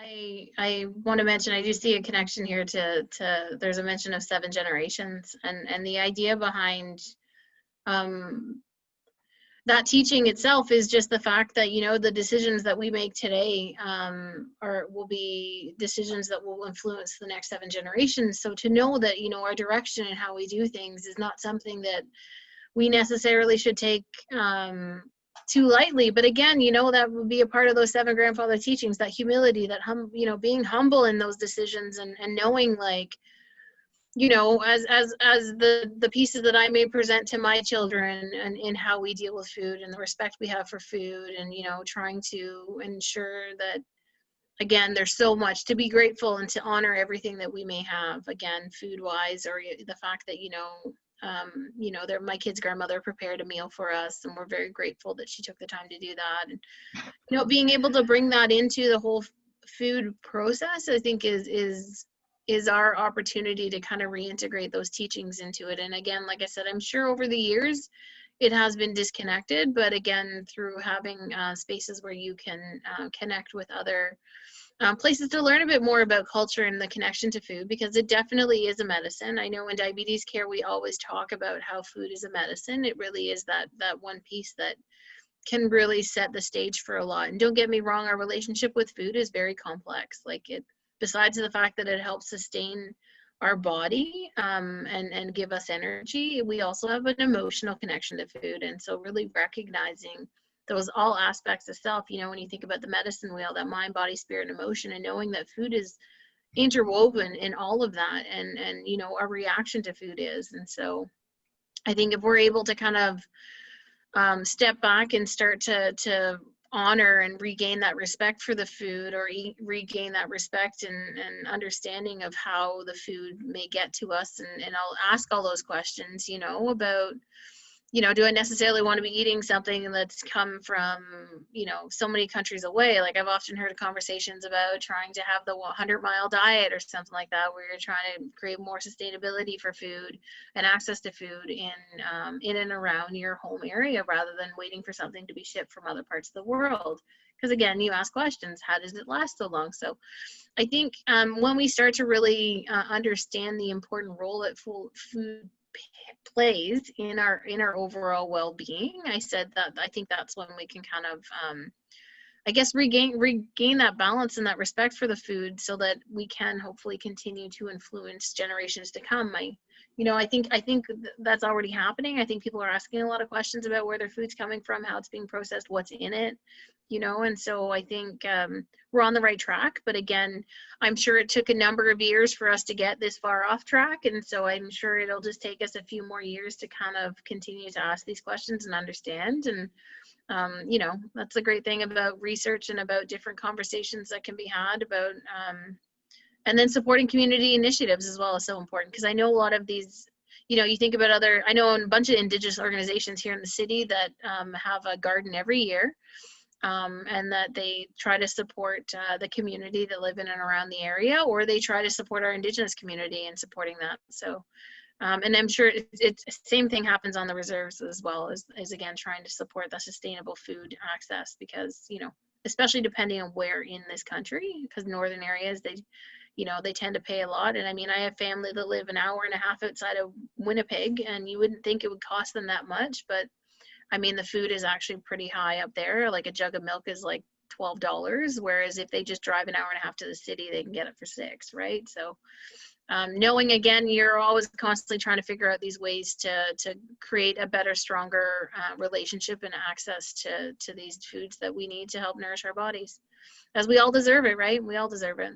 I want to mention, I do see a connection here to there's a mention of 7 generations, and the idea behind um, that teaching itself is just the fact that, you know, the decisions that we make today will be decisions that will influence the next 7 generations. So to know that, you know, our direction and how we do things is not something that we necessarily should take too lightly. But again, you know, that would be a part of those 7 grandfather teachings, that humility, that you know, being humble in those decisions, and knowing, like, you know, as the pieces that I may present to my children, and in how we deal with food and the respect we have for food, and, you know, trying to ensure that, again, there's so much to be grateful and to honor everything that we may have, again, food wise, or the fact that, you know, my kid's grandmother prepared a meal for us, and we're very grateful that she took the time to do that. And, you know, being able to bring that into the whole food process, I think is our opportunity to kind of reintegrate those teachings into it. And again, like I said, I'm sure over the years it has been disconnected, but again, through having spaces where you can connect with other places to learn a bit more about culture and the connection to food, because it definitely is a medicine. I know in diabetes care, we always talk about how food is a medicine. It really is that one piece that can really set the stage for a lot. And don't get me wrong, our relationship with food is very complex. Like, it, besides the fact that it helps sustain our body and give us energy, we also have an emotional connection to food. And so really recognizing those all aspects of self, you know, when you think about the medicine wheel, that mind, body, spirit, and emotion, and knowing that food is interwoven in all of that, and you know, our reaction to food is. And so I think if we're able to kind of step back and start to honor and regain that respect for the food, or regain that respect and understanding of how the food may get to us, and I'll ask all those questions, you know, about, you know, do I necessarily want to be eating something that's come from, you know, so many countries away? Like, I've often heard conversations about trying to have the 100-mile diet or something like that, where you're trying to create more sustainability for food and access to food in and around your home area, rather than waiting for something to be shipped from other parts of the world. Because again, you ask questions, how does it last so long? So I think when we start to really understand the important role that food plays in our overall well-being, I think that's when we can kind of I guess regain that balance and that respect for the food, so that we can hopefully continue to influence generations to come. I think that's already happening. I think people are asking a lot of questions about where their food's coming from, how it's being processed, what's in it, you know, and so I think we're on the right track. But again, I'm sure it took a number of years for us to get this far off track, and so I'm sure it'll just take us a few more years to kind of continue to ask these questions and understand. And you know, that's the great thing about research and about different conversations that can be had about and then supporting community initiatives as well is so important. Because I know a lot of these, you know, you think about I know a bunch of Indigenous organizations here in the city that have a garden every year, and that they try to support the community that live in and around the area, or they try to support our Indigenous community in supporting that. So, and I'm sure it's same thing happens on the reserves as well, as again, trying to support the sustainable food access, because, you know, especially depending on where in this country, because northern areas, they tend to pay a lot. And I mean, I have family that live an hour and a half outside of Winnipeg, and you wouldn't think it would cost them that much, but I mean, the food is actually pretty high up there. Like, a jug of milk is like $12, whereas if they just drive an hour and a half to the city, they can get it for $6, right? So knowing, again, you're always constantly trying to figure out these ways to create a better, stronger relationship and access to these foods that we need to help nourish our bodies, as we all deserve it, right? We all deserve it.